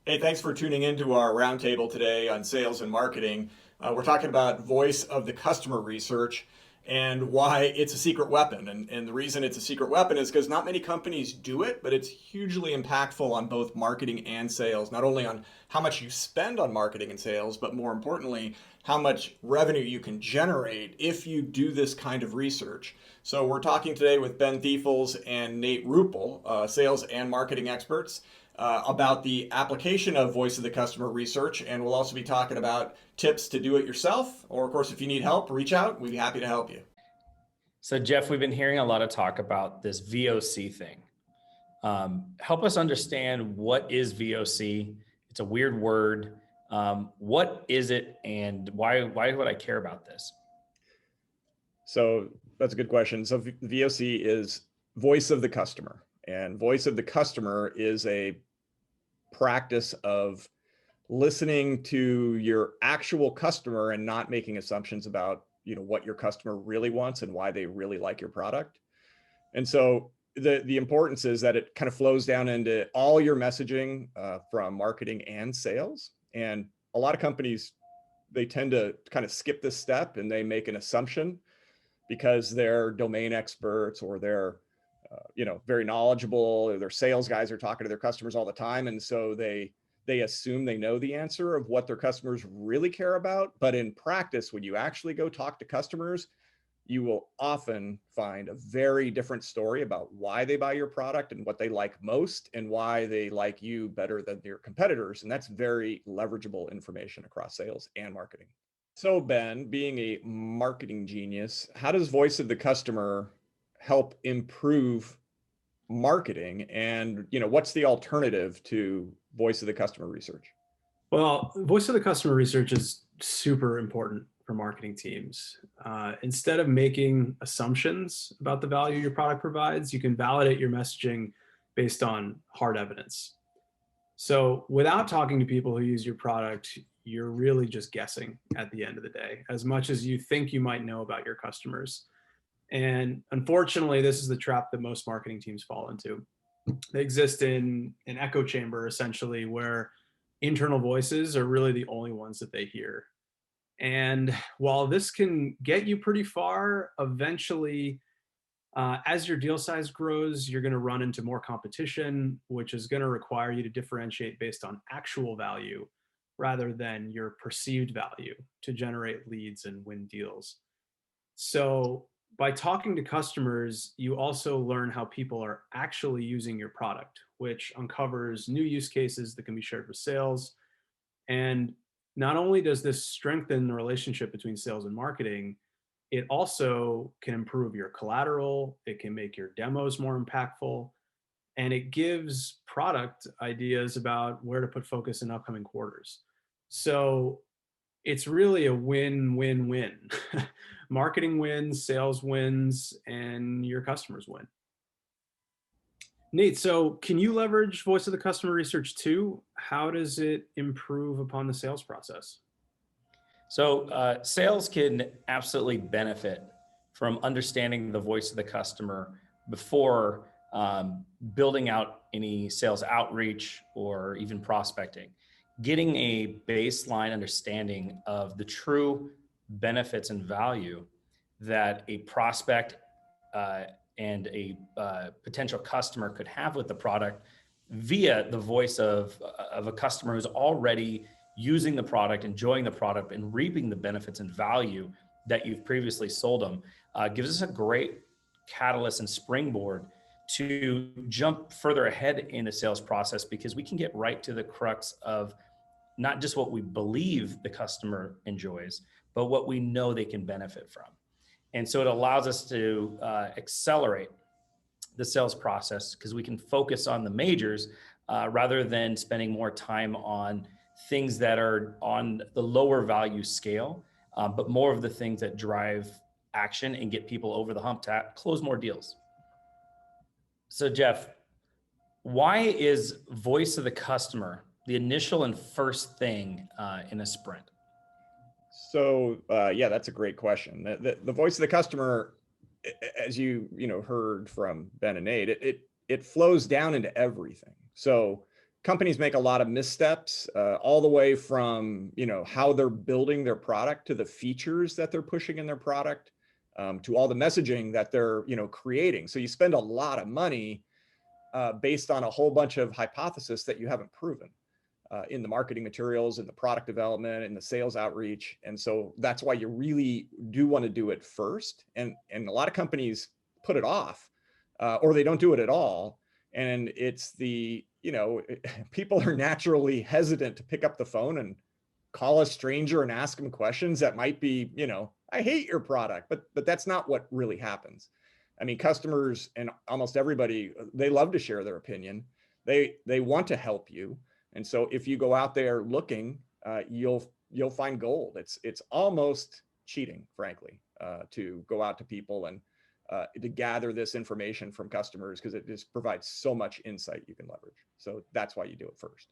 Hey, thanks for tuning into our roundtable today on sales and marketing. We're talking about voice of the customer research and why it's a secret weapon. And the reason it's a secret weapon is because not many companies do it, but it's hugely impactful on both marketing and sales, not only on how much you spend on marketing and sales, but more importantly, how much revenue you can generate if you do this kind of research. So we're talking today with Ben Theifels and Nate Rupple, sales and marketing experts, about the application of voice of the customer research. And we'll also be talking about tips to do it yourself. Or, of course, if you need help, reach out. We'd be happy to help you. So, Jeff, we've been hearing a lot of talk about this VOC thing. Help us understand what is VOC. It's a weird word. What is it, and why would I care about this? So that's a good question. So VOC is voice of the customer, and voice of the customer is a practice of listening to your actual customer and not making assumptions about what your customer really wants and why they really like your product. And so the importance is that it kind of flows down into all your messaging, from marketing and sales. And a lot of companies, they tend to kind of skip this step and they make an assumption because they're domain experts, or they're very knowledgeable, or their sales guys are talking to their customers all the time, and so they assume they know the answer of what their customers really care about. But in practice, when you actually go talk to customers, you will often find a very different story about why they buy your product and what they like most and why they like you better than your competitors. And that's very leverageable information across sales and marketing. So, Ben, being a marketing genius, how does voice of the customer help improve marketing? And, what's the alternative to voice of the customer research? Well, voice of the customer research is super important for marketing teams. Instead of making assumptions about the value your product provides, you can validate your messaging based on hard evidence. So, without talking to people who use your product, you're really just guessing at the end of the day, as much as you think you might know about your customers. And unfortunately, this is the trap that most marketing teams fall into. They exist in an echo chamber, essentially, where internal voices are really the only ones that they hear. And while this can get you pretty far, eventually, as your deal size grows, you're going to run into more competition, which is going to require you to differentiate based on actual value rather than your perceived value to generate leads and win deals. So, by talking to customers, you also learn how people are actually using your product, which uncovers new use cases that can be shared with sales. And not only does this strengthen the relationship between sales and marketing, it also can improve your collateral, it can make your demos more impactful, and it gives product ideas about where to put focus in upcoming quarters. So it's really a win-win-win. Marketing wins, sales wins, and your customers win. Nate, so can you leverage voice of the customer research too? How does it improve upon the sales process? So, sales can absolutely benefit from understanding the voice of the customer before building out any sales outreach or even prospecting. Getting a baseline understanding of the true benefits and value that a prospect uh, and a potential customer could have with the product via the voice of a customer who's already using the product, enjoying the product, and reaping the benefits and value that you've previously sold them, gives us a great catalyst and springboard to jump further ahead in the sales process, because we can get right to the crux of not just what we believe the customer enjoys, but what we know they can benefit from. And so it allows us to accelerate the sales process because we can focus on the majors rather than spending more time on things that are on the lower value scale, but more of the things that drive action and get people over the hump to close more deals. So, Jeff, why is voice of the customer the initial and first thing in a sprint? So, yeah, that's a great question. The voice of the customer, as you heard from Ben and Nate, it flows down into everything. So companies make a lot of missteps, all the way from, how they're building their product to the features that they're pushing in their product, to all the messaging that they're, creating. So you spend a lot of money based on a whole bunch of hypotheses that you haven't proven in the marketing materials, in the product development, in the sales outreach. And so that's why you really do want to do it first. And a lot of companies put it off, or they don't do it at all. And it's people are naturally hesitant to pick up the phone and call a stranger and ask them questions that might be, I hate your product, but that's not what really happens. I mean, customers and almost everybody, they love to share their opinion. They want to help you. And so if you go out there looking, you'll find gold. It's almost cheating, frankly, to go out to people and to gather this information from customers, because it just provides so much insight you can leverage. So that's why you do it first.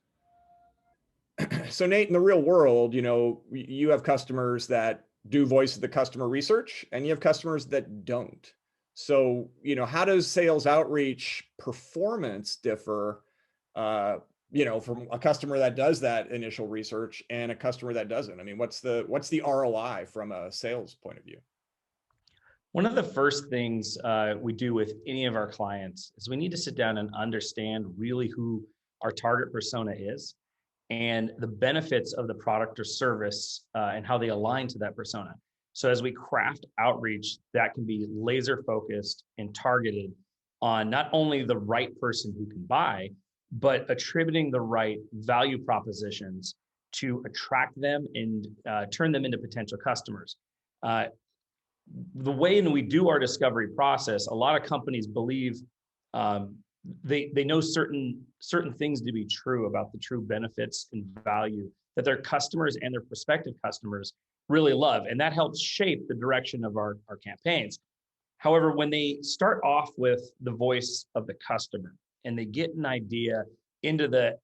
So Nate, in the real world, you have customers that do voice of the customer research, and you have customers that don't. So, how does sales outreach performance differ, from a customer that does that initial research and a customer that doesn't? I mean, what's the ROI from a sales point of view? One of the first things we do with any of our clients is we need to sit down and understand really who our target persona is and the benefits of the product or service and how they align to that persona. So as we craft outreach, that can be laser focused and targeted on not only the right person who can buy, but attributing the right value propositions to attract them and turn them into potential customers. The way in we do our discovery process, a lot of companies believe they know certain things to be true about the true benefits and value that their customers and their prospective customers really love. And that helps shape the direction of our campaigns. However, when they start off with the voice of the customer and they get an idea into the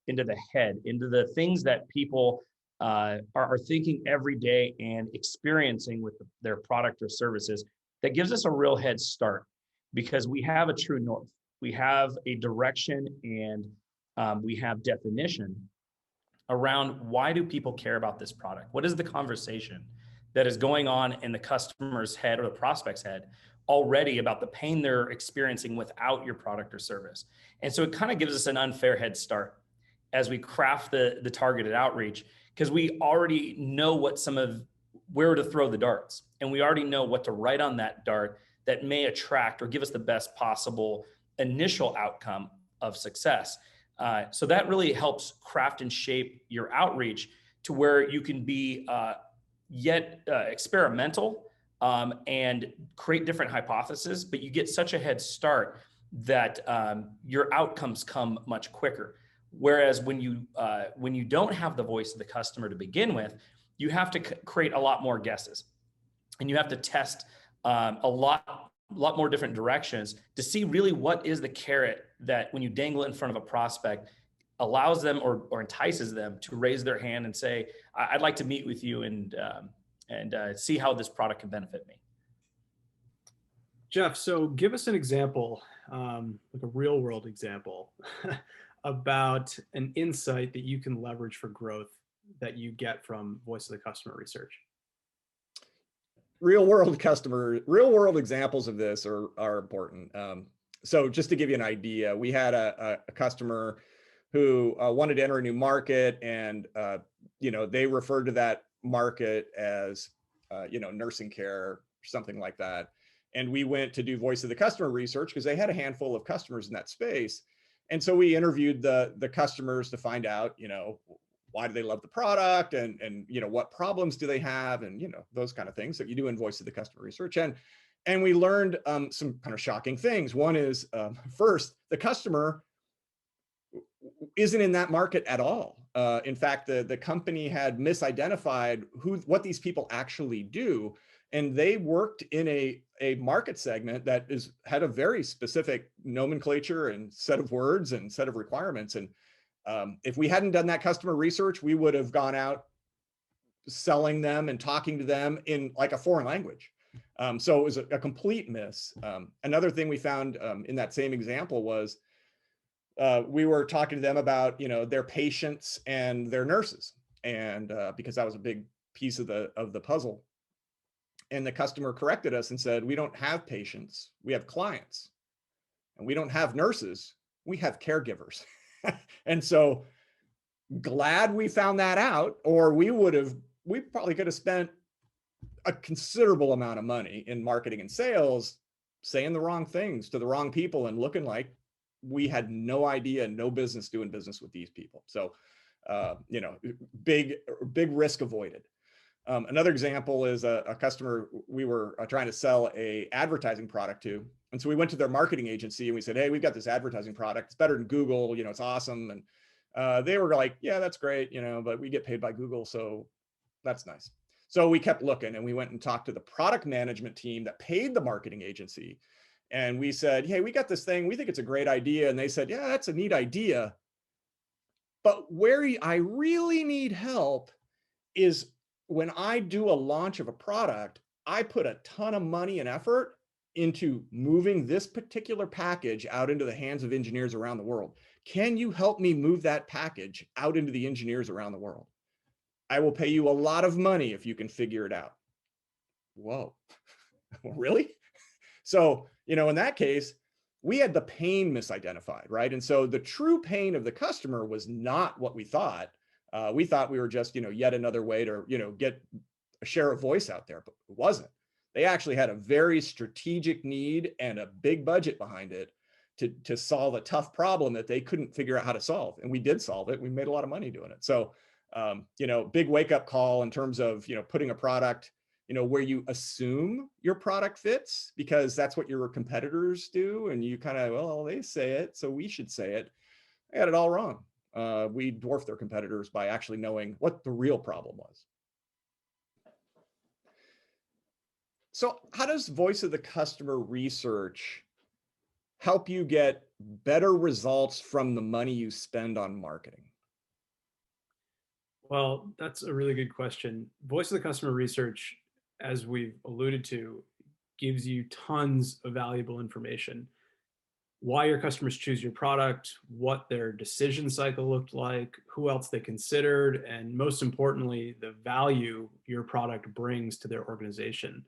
head, into the things that people are thinking every day and experiencing with their product or services, that gives us a real head start, because we have a true north. We have a direction, and we have definition around why do people care about this product? What is the conversation that is going on in the customer's head or the prospect's head already about the pain they're experiencing without your product or service? And so it kind of gives us an unfair head start as we craft the targeted outreach, because we already know where to throw the darts, and we already know what to write on that dart that may attract or give us the best possible initial outcome of success. So that really helps craft and shape your outreach to where you can be yet experimental and create different hypotheses, but you get such a head start that your outcomes come much quicker. Whereas when you don't have the voice of the customer to begin with, you have to create a lot more guesses, and you have to test a lot more different directions to see really what is the carrot that, when you dangle it in front of a prospect, allows them or entices them to raise their hand and say, I'd like to meet with you and see how this product can benefit me. Jeff, so give us an example, like a real world example about an insight that you can leverage for growth that you get from voice of the customer research. Real world examples of this are important. So just to give you an idea, we had a customer who wanted to enter a new market, and they referred to that market as nursing care or something like that. And we went to do voice of the customer research because they had a handful of customers in that space. And so we interviewed the customers to find out, why do they love the product, and what problems do they have, and those kind of things that you do in voice of the customer research. And we learned some kind of shocking things. One is, first, the customer isn't in that market at all. In fact, the company had misidentified what these people actually do, and they worked in a market segment that had a very specific nomenclature and set of words and set of requirements. And if we hadn't done that customer research, we would have gone out selling them and talking to them in like a foreign language. So it was a complete miss. Another thing we found in that same example was we were talking to them about, their patients and their nurses. And because that was a big piece of the puzzle. And the customer corrected us and said, we don't have patients, we have clients. And we don't have nurses, we have caregivers. And so glad we found that out, or we probably could have spent a considerable amount of money in marketing and sales saying the wrong things to the wrong people and looking like we had no idea, no business doing business with these people. So, big risk avoided. Another example is a customer we were trying to sell a advertising product to. And so we went to their marketing agency and we said, hey, we've got this advertising product. It's better than Google, it's awesome. And they were like, yeah, that's great, but we get paid by Google. So that's nice. So we kept looking and we went and talked to the product management team that paid the marketing agency. And we said, hey, we got this thing. We think it's a great idea. And they said, yeah, that's a neat idea. But where I really need help is when I do a launch of a product, I put a ton of money and effort into moving this particular package out into the hands of engineers around the world. Can you help me move that package out into the engineers around the world? I will pay you a lot of money if you can figure it out. Whoa, really? So, in that case, we had the pain misidentified, right? And so the true pain of the customer was not what we thought. We thought we were just, yet another way to, get a share of voice out there, but it wasn't. They actually had a very strategic need and a big budget behind it to solve a tough problem that they couldn't figure out how to solve. And we did solve it. We made a lot of money doing it. So, big wake up call in terms of, putting a product, where you assume your product fits because that's what your competitors do. And you kind of, well, they say it, so we should say it. I got it all wrong. We dwarfed their competitors by actually knowing what the real problem was. So how does voice of the customer research help you get better results from the money you spend on marketing? Well, that's a really good question. Voice of the customer research, as we've alluded to, gives you tons of valuable information. Why your customers choose your product, what their decision cycle looked like, who else they considered, and most importantly, the value your product brings to their organization.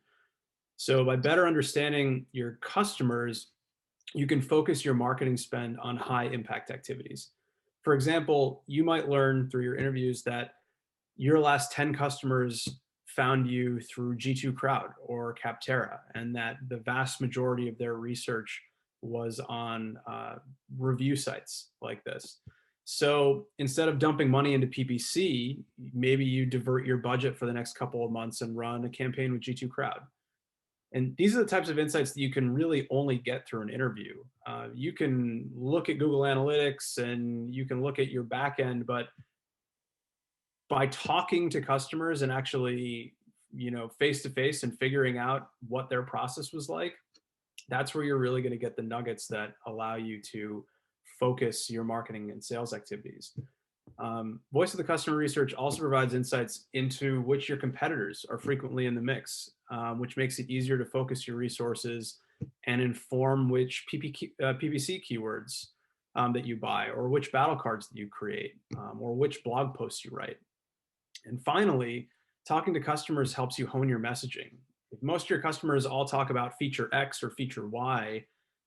So by better understanding your customers, you can focus your marketing spend on high impact activities. For example, you might learn through your interviews that your last 10 customers found you through G2 Crowd or Capterra, and that the vast majority of their research was on review sites like this. So instead of dumping money into PPC, maybe you divert your budget for the next couple of months and run a campaign with G2 Crowd. And these are the types of insights that you can really only get through an interview. You can look at Google Analytics and you can look at your back end, but by talking to customers and actually, face to face and figuring out what their process was like, that's where you're really going to get the nuggets that allow you to focus your marketing and sales activities. Voice of the customer research also provides insights into which your competitors are frequently in the mix, which makes it easier to focus your resources and inform which PPC keywords that you buy, or which battle cards that you create, or which blog posts you write. And finally, talking to customers helps you hone your messaging. If most of your customers all talk about feature X or feature Y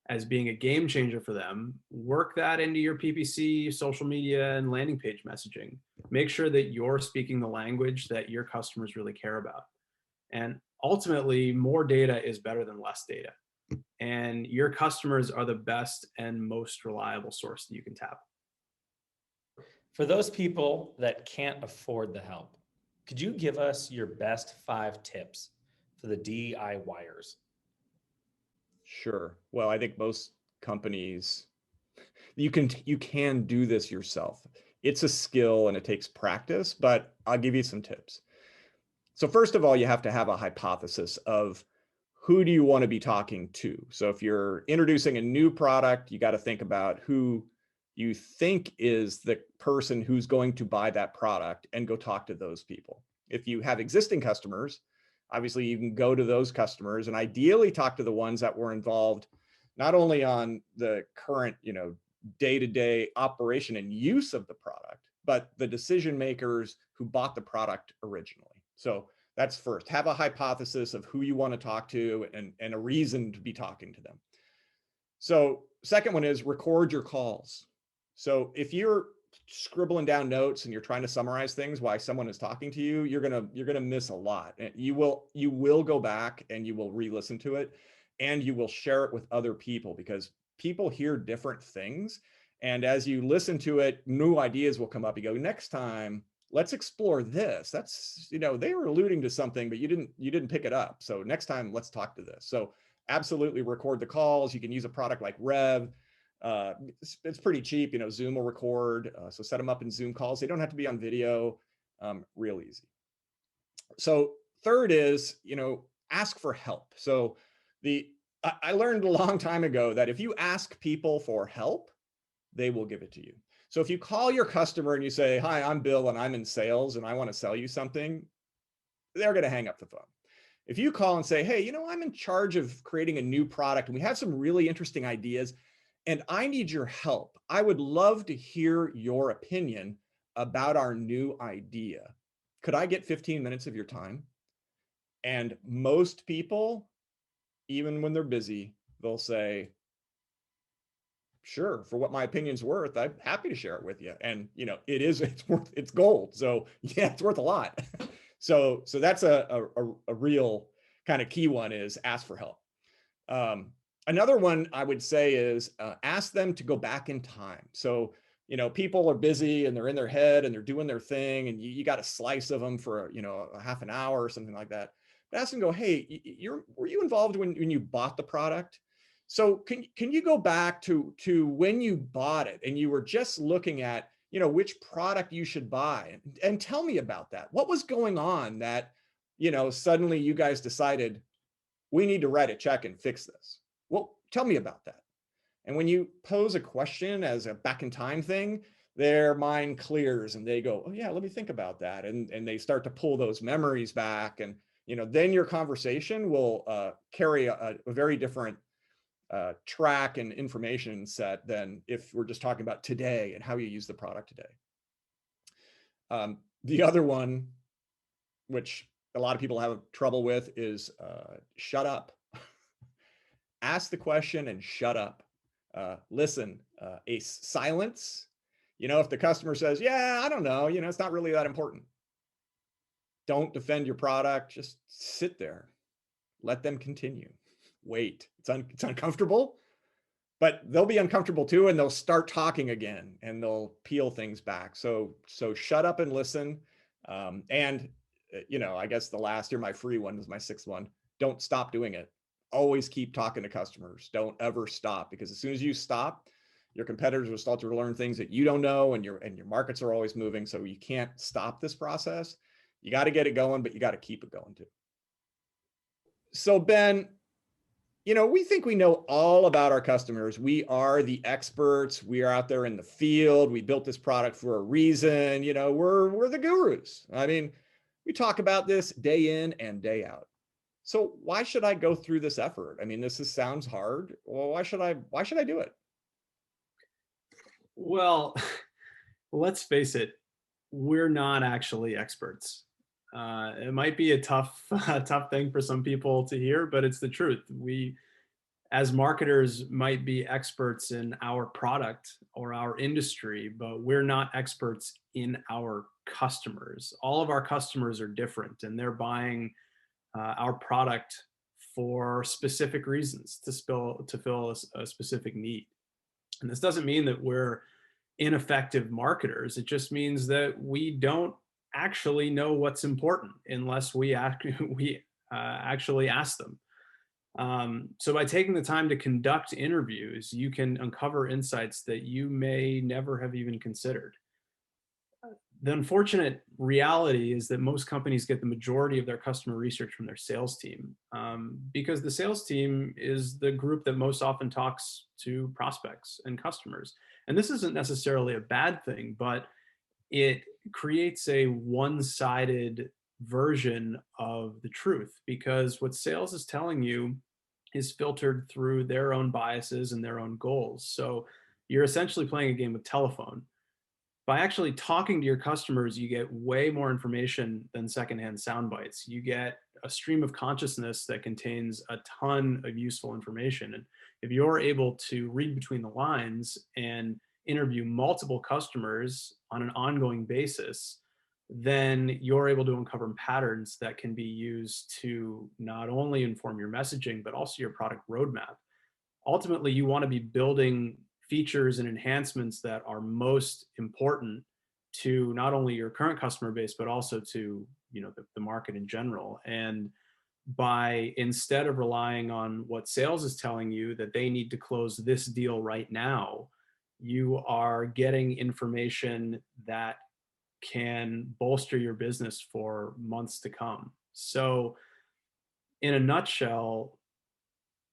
as being a game changer for them, work that into your PPC, social media, and landing page messaging. Make sure that you're speaking the language that your customers really care about. And ultimately, more data is better than less data. And your customers are the best and most reliable source that you can tap. For those people that can't afford the help, could you give us your best 5 tips for the DIYers? Sure. Well, I think most companies, you can do this yourself. It's a skill and it takes practice, but I'll give you some tips. So first of all, you have to have a hypothesis of who do you want to be talking to. So if you're introducing a new product, you got to think about who you think is the person who's going to buy that product and go talk to those people. If you have existing customers, obviously you can go to those customers and ideally talk to the ones that were involved, not only on the current, day-to-day operation and use of the product, but the decision makers who bought the product originally. So that's first. Have a hypothesis of who you want to talk to and a reason to be talking to them. So second one is record your calls. So if you're scribbling down notes and you're trying to summarize things while someone is talking to you, you're gonna miss a lot. And you will go back and you will re-listen to it, and you will share it with other people, because people hear different things. And as you listen to it, new ideas will come up. You go, next time, let's explore this. That's, they were alluding to something, but you didn't pick it up. So next time, let's talk to this. So absolutely record the calls. You can use a product like Rev. It's pretty cheap. Zoom will record. So set them up in Zoom calls. They don't have to be on video. Real easy. So third is, ask for help. So I learned a long time ago that if you ask people for help, they will give it to you. So if you call your customer and you say, hi, I'm Bill and I'm in sales and I want to sell you something, they're going to hang up the phone. If you call and say, hey, I'm in charge of creating a new product and we have some really interesting ideas and I need your help. I would love to hear your opinion about our new idea. Could I get 15 minutes of your time? And most people, even when they're busy, they'll say, sure, for what my opinion's worth, I'm happy to share it with you. And it's gold. So yeah, it's worth a lot. So that's a real kind of key one, is ask for help. Another one I would say is ask them to go back in time. So, people are busy and they're in their head and they're doing their thing, and you got a slice of them for, a half an hour or something like that. But ask them, go, hey, were you involved when you bought the product? So can you go back to when you bought it and you were just looking at, which product you should buy, and tell me about that. What was going on that, suddenly you guys decided we need to write a check and fix this? Well, tell me about that. And when you pose a question as a back in time thing, their mind clears and they go, oh yeah, let me think about that. And they start to pull those memories back. And, then your conversation will carry a very different track and information set than if we're just talking about today and how you use the product today. The other one, which a lot of people have trouble with, is shut up. Ask the question and shut up. Listen, a silence, if the customer says, yeah, I don't know, it's not really that important. Don't defend your product. Just sit there. Let them continue. Wait. It's uncomfortable, but they'll be uncomfortable too, and they'll start talking again and they'll peel things back. So shut up and listen. And I guess the last year, my free one was my sixth one. Don't stop doing it. Always keep talking to customers. Don't ever stop, because as soon as you stop, your competitors will start to learn things that you don't know, and your markets are always moving. So you can't stop this process. You got to get it going, but you got to keep it going too. So Ben, we think we know all about our customers. We are the experts. We are out there in the field. We built this product for a reason. We're the gurus. I mean, we talk about this day in and day out. So why should I go through this effort? I mean, sounds hard. Well, why should I do it? Well, let's face it, we're not actually experts. It might be a tough thing for some people to hear, but it's the truth. We, as marketers, might be experts in our product or our industry, but we're not experts in our customers. All of our customers are different, and they're buying our product for specific reasons, to fill a specific need. And this doesn't mean that we're ineffective marketers. It just means that we don't actually know what's important unless we actually ask them. So by taking the time to conduct interviews, you can uncover insights that you may never have even considered. The unfortunate reality is that most companies get the majority of their customer research from their sales team, because the sales team is the group that most often talks to prospects and customers. And this isn't necessarily a bad thing, but it creates a one-sided version of the truth, because what sales is telling you is filtered through their own biases and their own goals. So you're essentially playing a game of telephone. By actually talking to your customers, you get way more information than secondhand sound bites. You get a stream of consciousness that contains a ton of useful information. And if you're able to read between the lines and interview multiple customers on an ongoing basis, then you're able to uncover patterns that can be used to not only inform your messaging, but also your product roadmap. Ultimately, you want to be building features and enhancements that are most important to not only your current customer base, but also to, you know, the market in general. And by, instead of relying on what sales is telling you that they need to close this deal right now, you are getting information that can bolster your business for months to come. So in a nutshell,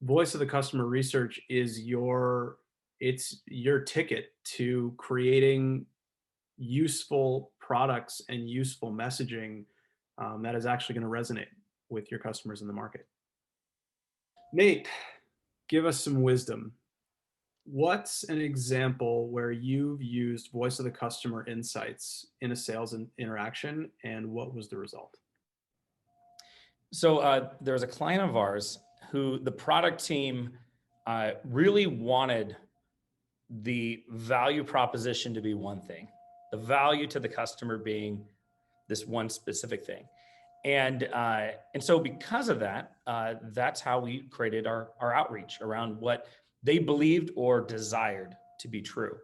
voice of the customer research is it's your ticket to creating useful products and useful messaging that is actually going to resonate with your customers in the market. Nate, give us some wisdom. What's an example where you've used voice of the customer insights in a sales interaction, and what was the result? So there was a client of ours who the product team really wanted the value proposition to be one thing, the value to the customer being this one specific thing. And so because of that, that's how we created our outreach around what they believed or desired to be true.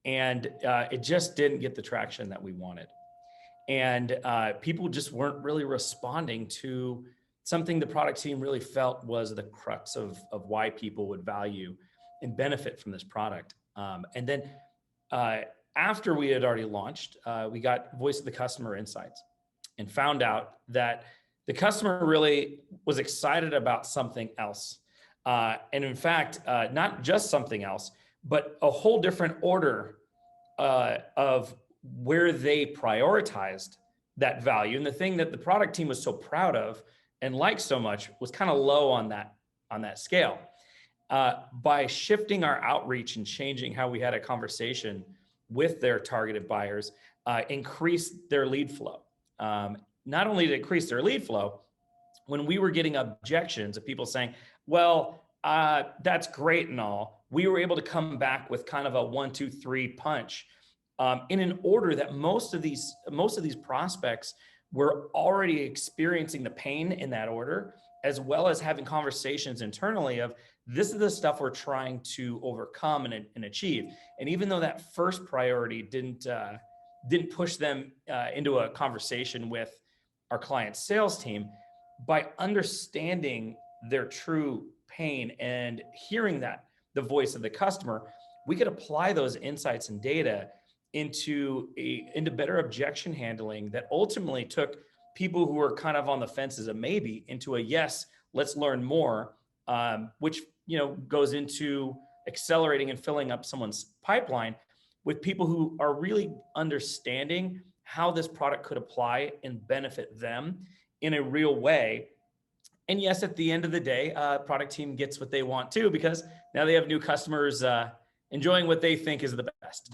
And it just didn't get the traction that we wanted. And people just weren't really responding to something the product team really felt was the crux of why people would value and benefit from this product. And then after we had already launched, we got voice of the customer insights and found out that the customer really was excited about something else. And in fact, not just something else, but a whole different order of where they prioritized that value. And the thing that the product team was so proud of and liked so much was kind of low on that scale. By shifting our outreach and changing how we had a conversation with their targeted buyers, increased their lead flow. Not only to increase their lead flow, when we were getting objections of people saying, well, that's great and all, we were able to come back with kind of a 1, 2, 3 punch in an order that most of these prospects were already experiencing the pain in that order, as well as having conversations internally of, this is the stuff we're trying to overcome and achieve. And even though that first priority didn't push them into a conversation with our client sales team, by understanding their true pain and hearing the voice of the customer, we could apply those insights and data into better objection handling that ultimately took people who were kind of on the fence as a maybe into a yes, let's learn more, which goes into accelerating and filling up someone's pipeline with people who are really understanding how this product could apply and benefit them in a real way. And yes, at the end of the day, product team gets what they want too, because now they have new customers enjoying what they think is the best.